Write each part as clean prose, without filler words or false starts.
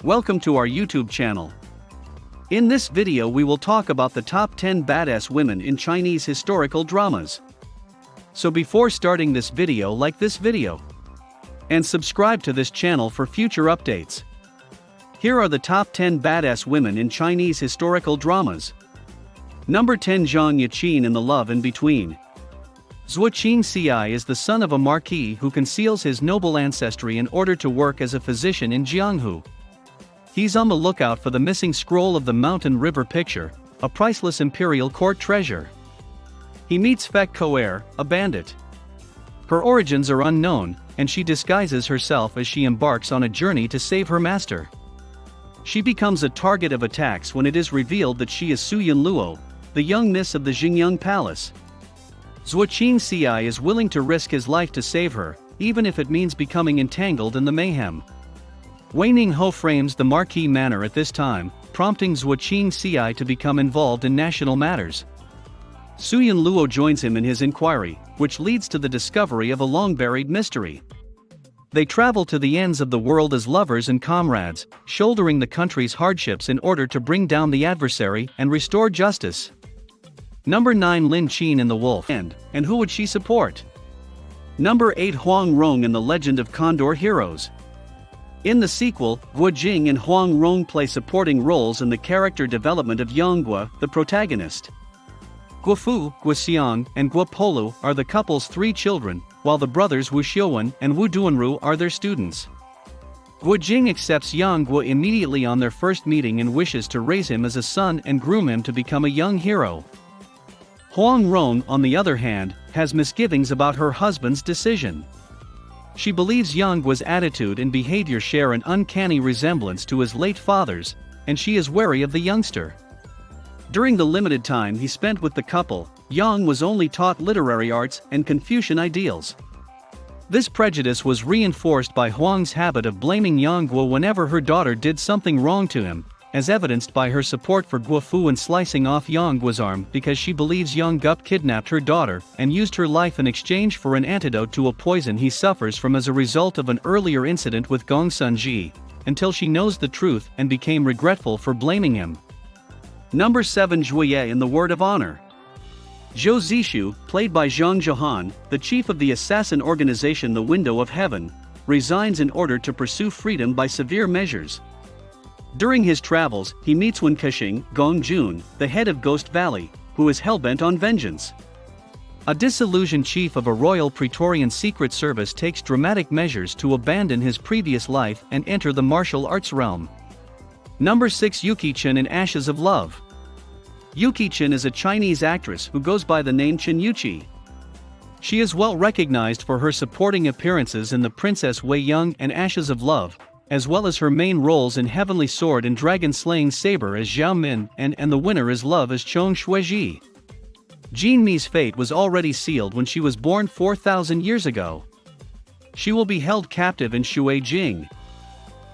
Welcome to our YouTube channel. In this video we will talk about the top 10 badass women in Chinese historical dramas. So before starting this video, like this video and subscribe to this channel for future updates. Here are the top 10 badass women in Chinese historical dramas. Number 10, Zhang Yaqin in The Love in Between. Zhuo Qingxi is the son of a marquis who conceals his noble ancestry in order to work as a physician in Jianghu. He's on the lookout for the missing scroll of the Mountain River picture, a priceless imperial court treasure. He meets Fek Koer, a bandit. Her origins are unknown, and she disguises herself as she embarks on a journey to save her master. She becomes a target of attacks when it is revealed that she is Su Yunluo, the young miss of the Xingyang Palace. Zhuo Qingxi is willing to risk his life to save her, even if it means becoming entangled in the mayhem. Wei Ningho frames the marquis manner at this time, prompting Zhuo Qingxi to become involved in national matters. Su Yunluo joins him in his inquiry, which leads to the discovery of a long-buried mystery. They travel to the ends of the world as lovers and comrades, shouldering the country's hardships in order to bring down the adversary and restore justice. Number 9, Lin Qin in The Wolf and who would she support? Number 8, Huang Rong in The Legend of Condor Heroes. In the sequel, Guo Jing and Huang Rong play supporting roles in the character development of Yang Guo, the protagonist. Guo Fu, Guo Xiang, and Guo Polu are the couple's 3 children, while the brothers Wu Xiuwen and Wu Duanru are their students. Guo Jing accepts Yang Guo immediately on their first meeting and wishes to raise him as a son and groom him to become a young hero. Huang Rong, on the other hand, has misgivings about her husband's decision. She believes Yang Guo's attitude and behavior share an uncanny resemblance to his late father's, and she is wary of the youngster. During the limited time he spent with the couple, Yang was only taught literary arts and Confucian ideals. This prejudice was reinforced by Huang's habit of blaming Yang Guo whenever her daughter did something wrong to him, as evidenced by her support for Guo Fu in slicing off Yang Guo's arm because she believes Yang Guo kidnapped her daughter and used her life in exchange for an antidote to a poison he suffers from as a result of an earlier incident with Gong Sunji, until she knows the truth and became regretful for blaming him. Number 7, Zhuo Ye in The Word of Honor. Zhou Zishu, played by Zhang Zhehan, the chief of the assassin organization The Window of Heaven, resigns in order to pursue freedom by severe measures. During his travels, he meets Wen Kexing, Gong Jun, the head of Ghost Valley, who is hellbent on vengeance. A disillusioned chief of a royal Praetorian secret service takes dramatic measures to abandon his previous life and enter the martial arts realm. Number 6, Yuki Chen in Ashes of Love. Yuki Chen is a Chinese actress who goes by the name Chen Yuqi. She is well recognized for her supporting appearances in The Princess Wei Young and Ashes of Love, as well as her main roles in Heavenly Sword and Dragon-Slaying Saber as Zhao Min and The Winner is Love as Chong Shuiji. Jean Mi's fate was already sealed when she was born 4,000 years ago. She will be held captive in Shuijing.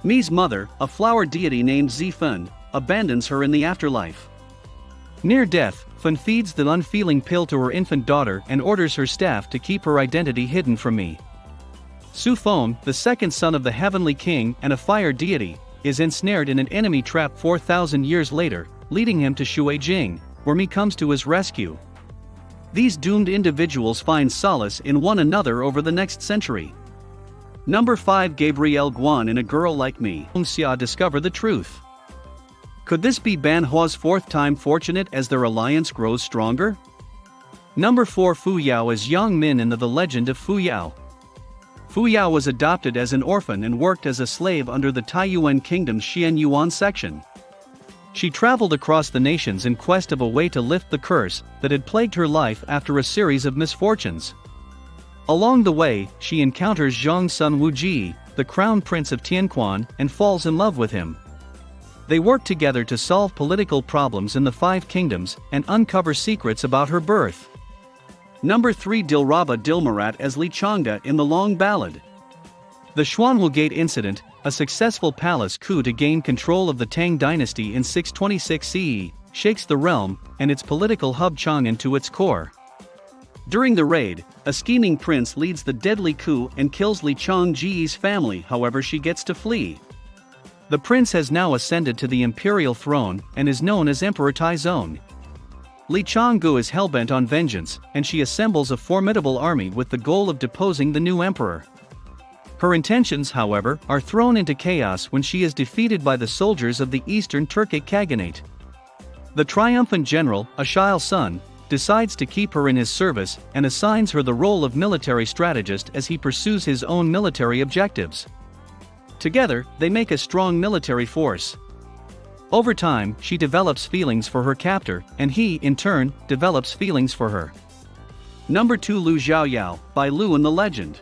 Mi's mother, a flower deity named Zifeng, abandons her in the afterlife. Near death, Fen feeds the unfeeling pill to her infant daughter and orders her staff to keep her identity hidden from Mi. Su Feng, the second son of the Heavenly King and a fire deity, is ensnared in an enemy trap 4,000 years later, leading him to Shuijing, where Mi comes to his rescue. These doomed individuals find solace in one another over the next century. Number 5, Gabrielle Guan in A Girl Like Me. Xia discover the truth. Could this be Ban Hua's 4th time fortunate as their alliance grows stronger? Number 4, Fu Yao as Yang Min in The Legend of Fu Yao. Fu Yao was adopted as an orphan and worked as a slave under the Taiyuan Kingdom's Xian Yuan section. She traveled across the nations in quest of a way to lift the curse that had plagued her life after a series of misfortunes. Along the way, she encounters Zhang Sun Wuji, the crown prince of Tianquan, and falls in love with him. They work together to solve political problems in the 5 kingdoms and uncover secrets about her birth. Number 3, Dilraba Dilmurat as Li Changda in The Long Ballad. The Xuanwu Gate incident, a successful palace coup to gain control of the Tang dynasty in 626 CE, shakes the realm and its political hub Chang'an to its core. During the raid, a scheming prince leads the deadly coup and kills Li Changji's family, however she gets to flee. The prince has now ascended to the imperial throne and is known as Emperor Taizong. Li Changgu is hellbent on vengeance, and she assembles a formidable army with the goal of deposing the new emperor. Her intentions, however, are thrown into chaos when she is defeated by the soldiers of the Eastern Turkic Khaganate. The triumphant general, Ashil's son, decides to keep her in his service and assigns her the role of military strategist as he pursues his own military objectives. Together, they make a strong military force. Over time, she develops feelings for her captor, and he, in turn, develops feelings for her. Number 2, Lu Xiaoyao, by Lu and the Legend.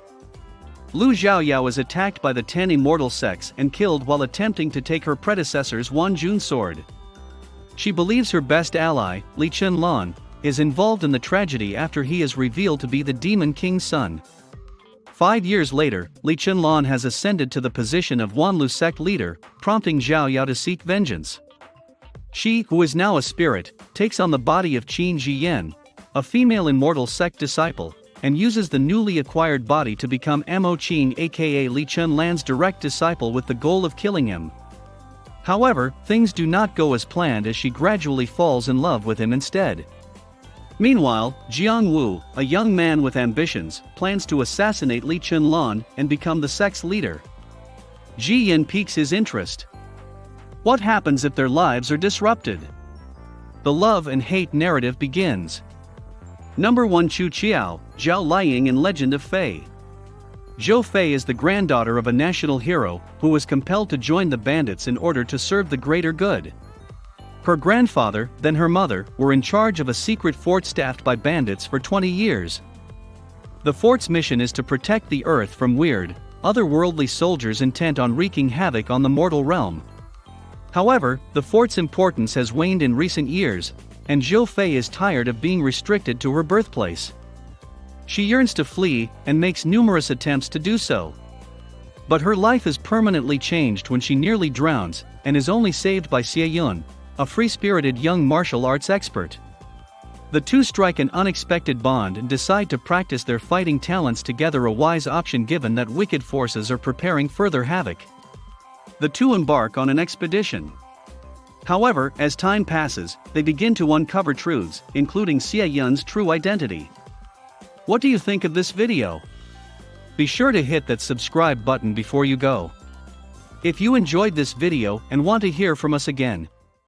Lu Xiaoyao is attacked by the 10 immortal sects and killed while attempting to take her predecessor's Wan Jun's sword. She believes her best ally, Li Qianlan, is involved in the tragedy after he is revealed to be the Demon King's son. 5 years later, Li Qianlan has ascended to the position of Wanlu sect leader, prompting Xiaoyao to seek vengeance. She, who is now a spirit, takes on the body of Qin Jiyan, a female immortal sect disciple, and uses the newly acquired body to become Mo Qin, aka Li Qianlan's direct disciple, with the goal of killing him. However, things do not go as planned as she gradually falls in love with him instead. Meanwhile, Jiang Wu, a young man with ambitions, plans to assassinate Li Qianlan and become the sect's leader. Ji Yin piques his interest. What happens if their lives are disrupted? The love and hate narrative begins. Number 1, Chu Qiao, Zhao Liang in Legend of Fei. Zhou Fei is the granddaughter of a national hero who was compelled to join the bandits in order to serve the greater good. Her grandfather, then her mother, were in charge of a secret fort staffed by bandits for 20 years. The fort's mission is to protect the earth from weird, otherworldly soldiers intent on wreaking havoc on the mortal realm. However, the fort's importance has waned in recent years, and Zhou Fei is tired of being restricted to her birthplace. She yearns to flee and makes numerous attempts to do so. But her life is permanently changed when she nearly drowns and is only saved by Xie Yun, a free-spirited young martial arts expert. The two strike an unexpected bond and decide to practice their fighting talents together, a wise option given that wicked forces are preparing further havoc. The two embark on an expedition. However, as time passes, they begin to uncover truths, including Xie Yun's true identity. What do you think of this video? Be sure to hit that subscribe button before you go. If you enjoyed this video and want to hear from us again,